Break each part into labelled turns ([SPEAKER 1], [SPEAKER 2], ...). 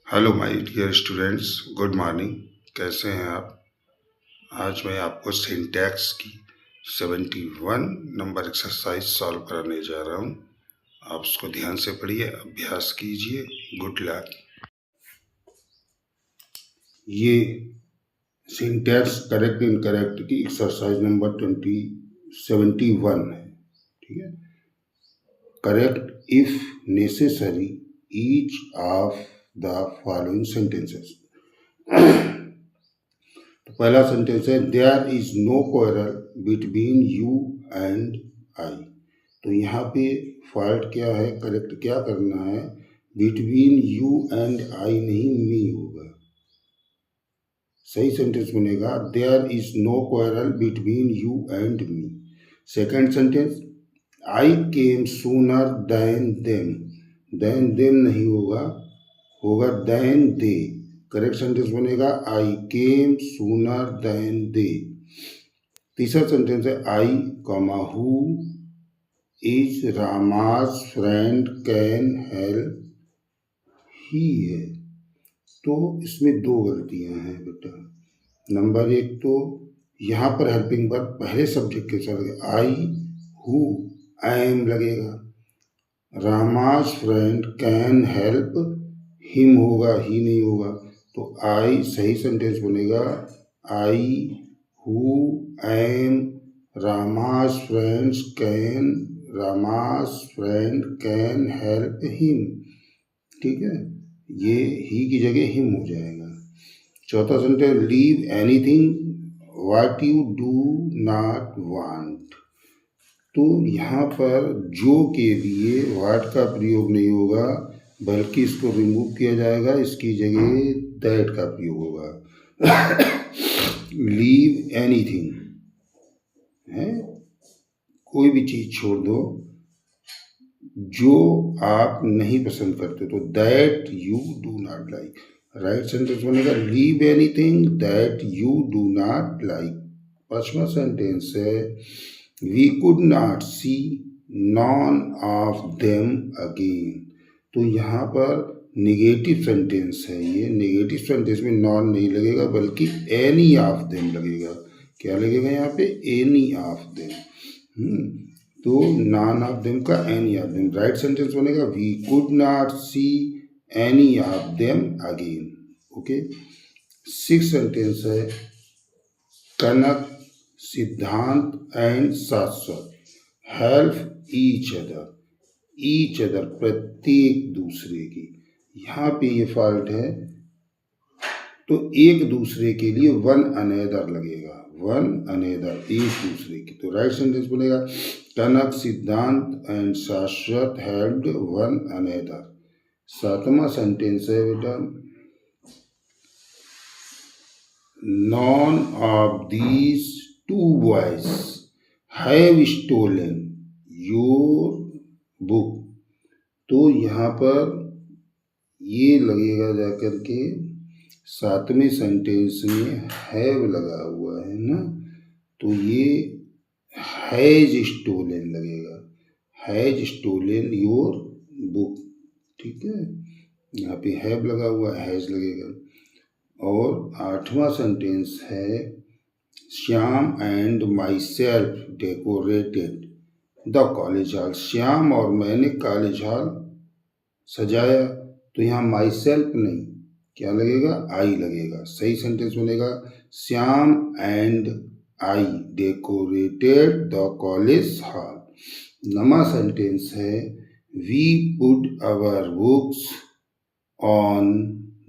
[SPEAKER 1] Hello my dear students, good morning. कैसे हैं आप? आज मैं आपको सिंटैक्स की 71 नंबर एक्सरसाइज सॉल्व कराने जा रहा हूं। आप उसको ध्यान से पढ़िए, अभ्यास कीजिए। Good luck. ये सिंटैक्स करेक्ट इनकरेक्ट की एक्सरसाइज नंबर 71 है। ठीक है। Correct if necessary each of the following sentences. तो पहला सेंटेंस है there is no quarrel between you and I. तो यहाँ पे फॉल्ट क्या है, करेक्ट क्या करना है? बिटवीन यू एंड आई नहीं, मी होगा। सही सेंटेंस बनेगा there is no quarrel between you and me. Second sentence I came sooner than them नहीं होगा, होगा देन दे। करेक्ट सेंटेंस बनेगा आई केम सूनर देन दे। तीसरा सेंटेंस है I comma who is Rama's friend can help he है। तो इसमें दो गलतियां हैं बेटा। नंबर एक, तो यहाँ पर हेल्पिंग वर्ब पहले सब्जेक्ट के साथ आई हु एम लगेगा। Rama's friend can help him होगा, ही नहीं होगा। तो आई सही सेंटेंस बनेगा I who am Rama's friend can help him. ठीक है, ये ही की जगह हिम हो जाएगा। चौथा sentence leave anything what you do not want. तो यहाँ पर जो के लिए व्हाट का प्रयोग नहीं होगा, बल्कि इसको रिमूव किया जाएगा, इसकी जगह दैट का प्रयोग होगा। लीव एनीथिंग है, कोई भी चीज छोड़ दो जो आप नहीं पसंद करते, तो that you do not like. Right sentence बनेगा leave anything that you do not like. पांचवा सेंटेंस है we could not see none of them again. तो यहाँ पर निगेटिव सेंटेंस है, ये निगेटिव सेंटेंस में नॉन नहीं लगेगा, बल्कि एनी ऑफ देम लगेगा। क्या लगेगा यहाँ पे? Any of them. तो नॉन ऑफ देम का any of them. Right sentence बनेगा we could not see any of them again. Okay. Six sentence है कनक, सिद्धांत एंड शाश्वत हेल्प ईच अदर प्रत्येक दूसरे की। यहाँ पे ये फॉल्ट है, तो एक दूसरे के लिए वन अनेदर लगेगा, वन अनेदर एक दूसरे की। तो राइट सेंटेंस बनेगा कनक, Siddhant and Shashwat helped one another. सातवां सेंटेंस है बेटा none of these two boys have stolen your book. तो यहाँ पर ये लगेगा जाकर के सातवें सेंटेंस में हैव लगा हुआ है ना, तो ये हैज स्टोलन लगेगा, हैज स्टोलन योर बुक। ठीक है, यहाँ पे हैव लगा हुआ है, हैज लगेगा। और आठवां सेंटेंस है Shyam and my self decorated the college hall. Shyam और मैंने कॉलेज हॉल सजाया। तो यहाँ माई सेल्फ नहीं, क्या लगेगा? आई लगेगा। सही सेंटेंस बनेगा Shyam and I decorated the college hall. नवा सेंटेंस है we put our books on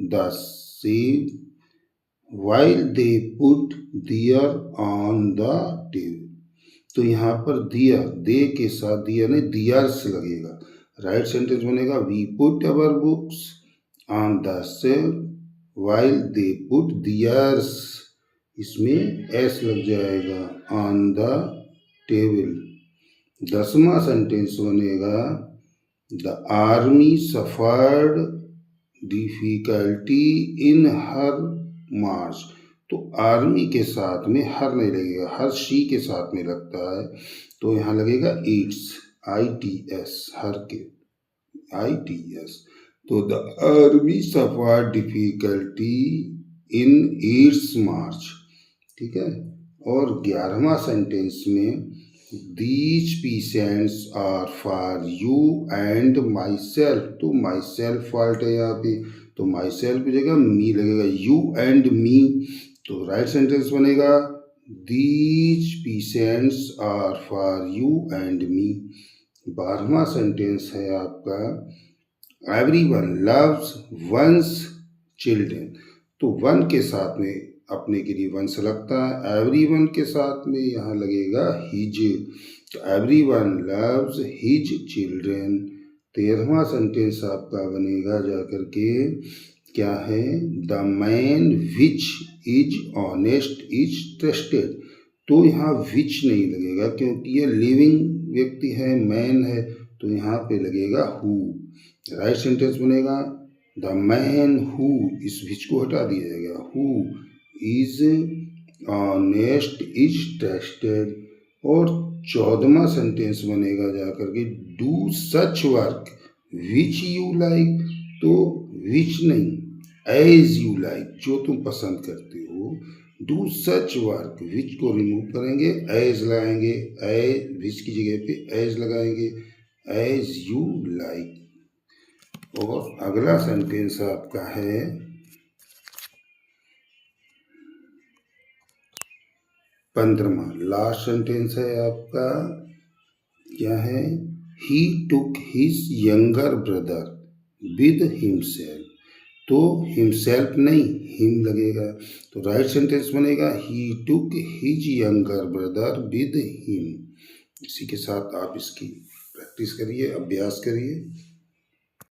[SPEAKER 1] the shelf while they put their on the table। तो यहाँ पर दियर, दे के साथ दियर नहीं दियर्स लगेगा। राइट सेंटेंस बनेगा we put our books on the shelf while they put theirs, इसमें एस लग जाएगा, ऑन द टेबल। 10वां सेंटेंस बनेगा the army suffered difficulty in her march. तो आर्मी के साथ में हर नहीं लगेगा, हर शी के साथ में लगता है, तो यहाँ लगेगा इट्स, ITS, हर के ITS। तो the army suffer difficulty in its march, ठीक है। और 11वां सेंटेंस में these peasants are for you and myself, तो माई सेल्फ फॉल्ट है यहाँ पे, तो माई सेल्फ की जगह मी लगेगा, यू एंड मी, तो राइट सेंटेंस बनेगा these peasants are for you and me. 12वां सेंटेंस है आपका एवरीवन लव्स वंस चिल्ड्रन, तो वन के साथ में अपने के लिए वंस लगता है, एवरीवन के साथ में यहाँ लगेगा हिज, तो एवरीवन लव्स हिज चिल्ड्रन। 13वां सेंटेंस आपका बनेगा जाकर के क्या है, the man which is honest is trusted, तो यहाँ विच नहीं लगेगा क्योंकि ये लिविंग व्यक्ति है, मैन है, तो यहाँ पे लगेगा हु। राइट सेंटेंस बनेगा द मैन हु, इस विच को हटा दिया जाएगा, who is honest is trusted. और 14वां सेंटेंस बनेगा जाकर के do such work which you like, तो विच नहीं एज यू लाइक, जो तुम पसंद करते हो। डू सच वर्क, विच को रिमूव करेंगे, एज लगाएंगे, एज विच की जगह पे एज लगाएंगे, एज यू लाइक। और अगला सेंटेंस आपका है 15वां, लास्ट सेंटेंस है आपका क्या है, he took his younger brother with himself, तो हिमसेल्फ नहीं हिम लगेगा, तो राइट सेंटेंस बनेगा he took his younger brother with him. इसी के साथ आप इसकी प्रैक्टिस करिए, अभ्यास करिए।